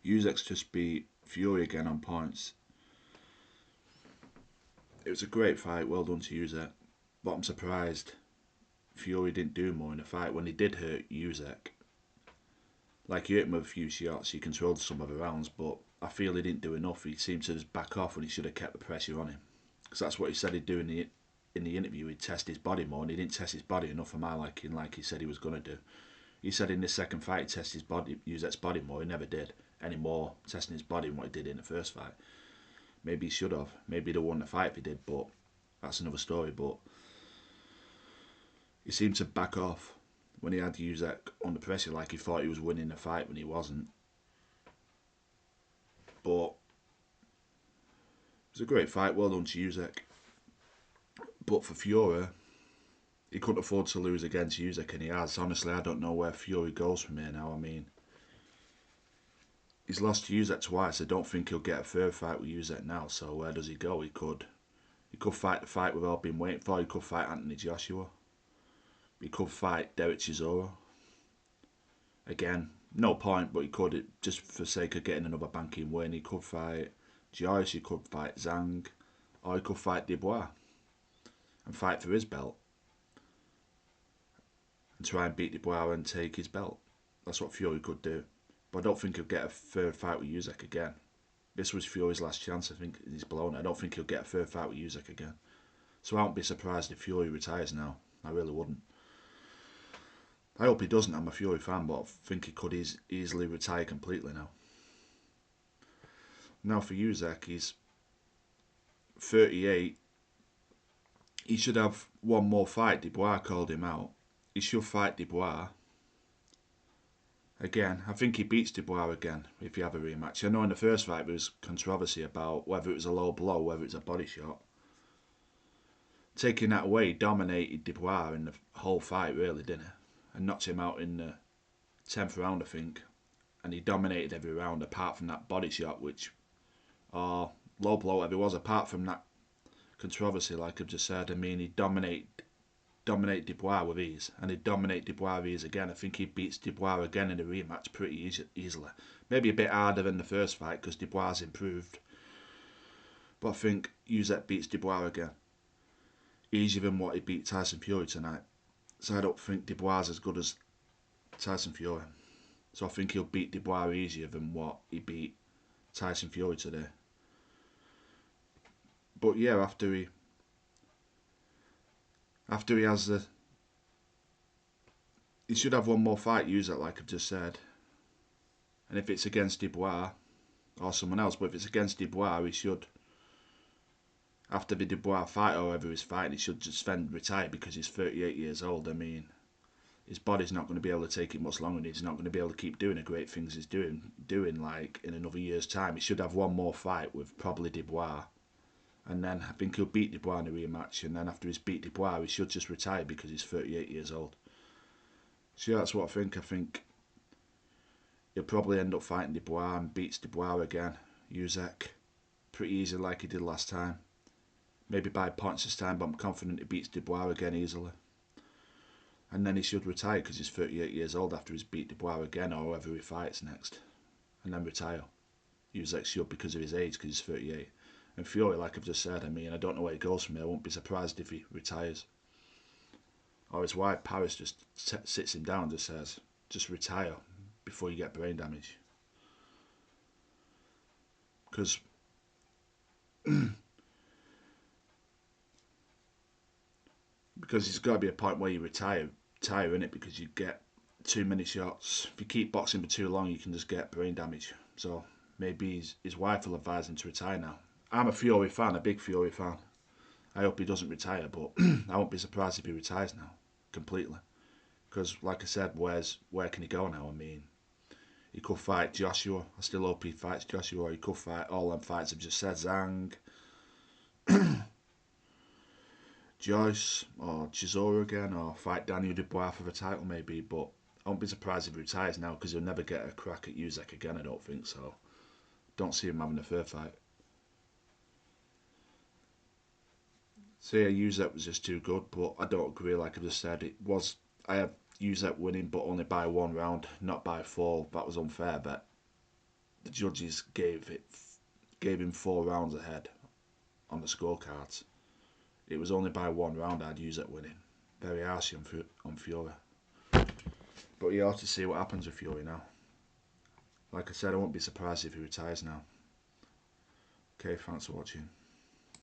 Usyk's just beat Fury again on points. It was a great fight, well done to Usyk. But I'm surprised Fury didn't do more in the fight when he did hurt Usyk. Like, he hit him with a few shots, he controlled some of the rounds, but I feel he didn't do enough. He seemed to just back off when he should have kept the pressure on him. Because that's what he said he'd do in the interview. He'd test his body more, and he didn't test his body enough for my liking, like he said he was going to do. He said in this second fight he'd test his body, Usyk's body more. He never did any more testing his body than what he did in the first fight. Maybe he should have. Maybe he'd have won the fight if he did, but that's another story. But he seemed to back off when he had Usyk under pressure, like he thought he was winning the fight when he wasn't. But it was a great fight, well done to Usyk. But for Fury, he couldn't afford to lose against Usyk, and he has. Honestly, I don't know where Fury goes from here now. I mean, he's lost to Usyk twice. I don't think he'll get a third fight with Usyk now. So where does he go? He could fight the fight we've all been waiting for. He could fight Anthony Joshua. He could fight Derek Chisora. Again, no point, but he could, just for sake of getting another banking win. He could fight Joyce, he could fight Zhang, or he could fight Dubois and fight for his belt and try and beat Dubois and take his belt. That's what Fury could do. But I don't think he'll get a third fight with Usyk again. This was Fury's last chance. I think he's blown it. I don't think he'll get a third fight with Usyk again. So I won't be surprised if Fury retires now. I really wouldn't. I hope he doesn't. I'm a Fury fan, but I think he could easily retire completely now. Now for Usyk, he's 38. He should have one more fight. Dubois called him out. He should fight Dubois again. I think he beats Dubois again if you have a rematch. I know in the first fight there was controversy about whether it was a low blow, whether it was a body shot. Taking that away, he dominated Dubois in the whole fight, really, didn't he? And knocked him out in the 10th round, I think. And he dominated every round apart from that body shot, which, or low blow, whatever it was, apart from that controversy, like I've just said. I mean, he dominated Dubois with ease, and he'd dominate Dubois with ease again. I think he beats Dubois again in a rematch pretty easily. Maybe a bit harder than the first fight because Dubois improved. But I think Usyk beats Dubois again. Easier than what he beat Tyson Fury tonight. So I don't think Dubois is as good as Tyson Fury. So I think he'll beat Dubois easier than what he beat Tyson Fury today. But yeah, after he has he should have one more fight, Usyk, like I've just said. And if it's against Dubois or someone else, but if it's against Dubois, he should, after the Dubois fight or whoever he's fighting, he should just then retire because he's 38 years old. I mean, his body's not going to be able to take it much longer, and he's not going to be able to keep doing the great things he's doing like in another year's time. He should have one more fight with probably Dubois, and then I think he'll beat Dubois in a rematch, and then after he's beat Dubois, he should just retire because he's 38 years old. So yeah, that's what I think. I think he'll probably end up fighting Dubois and beats Dubois again, Usyk, pretty easy like he did last time. Maybe by points this time, but I'm confident he beats Dubois again easily. And then he should retire because he's 38 years old after he's beat Dubois again or whoever he fights next. And then retire. Usyk should because of his age, because he's 38. And Fury, like I've just said, I mean, I don't know where he goes from here. I won't be surprised if he retires. Or his wife, Paris, just sits him down and just says, just retire before you get brain damage. Because there's got to be a point where you retire in it, because you get too many shots. If you keep boxing for too long, you can just get brain damage. So maybe his wife will advise him to retire now. I'm a Fury fan, a big Fury fan. I hope he doesn't retire, but I won't be surprised if he retires now, completely. Because, like I said, where can he go now? I mean, he could fight Joshua. I still hope he fights Joshua. Or he could fight all them fights I've just said, Zhang, Joyce, or Chisora again, or fight Daniel Dubois for the title maybe. But I won't be surprised if he retires now, because he'll never get a crack at Usyk again, I don't think so. Don't see him having a third fight. So yeah, Usyk was just too good, but I don't agree. Like I just said, I have Usyk winning, but only by one round, not by four. That was unfair, but the judges gave him 4 rounds ahead on the scorecards. It was only by 1 round I'd Usyk winning. Very harsh on Fury. But you ought to see what happens with Fury now. Like I said, I won't be surprised if he retires now. Okay, thanks for watching.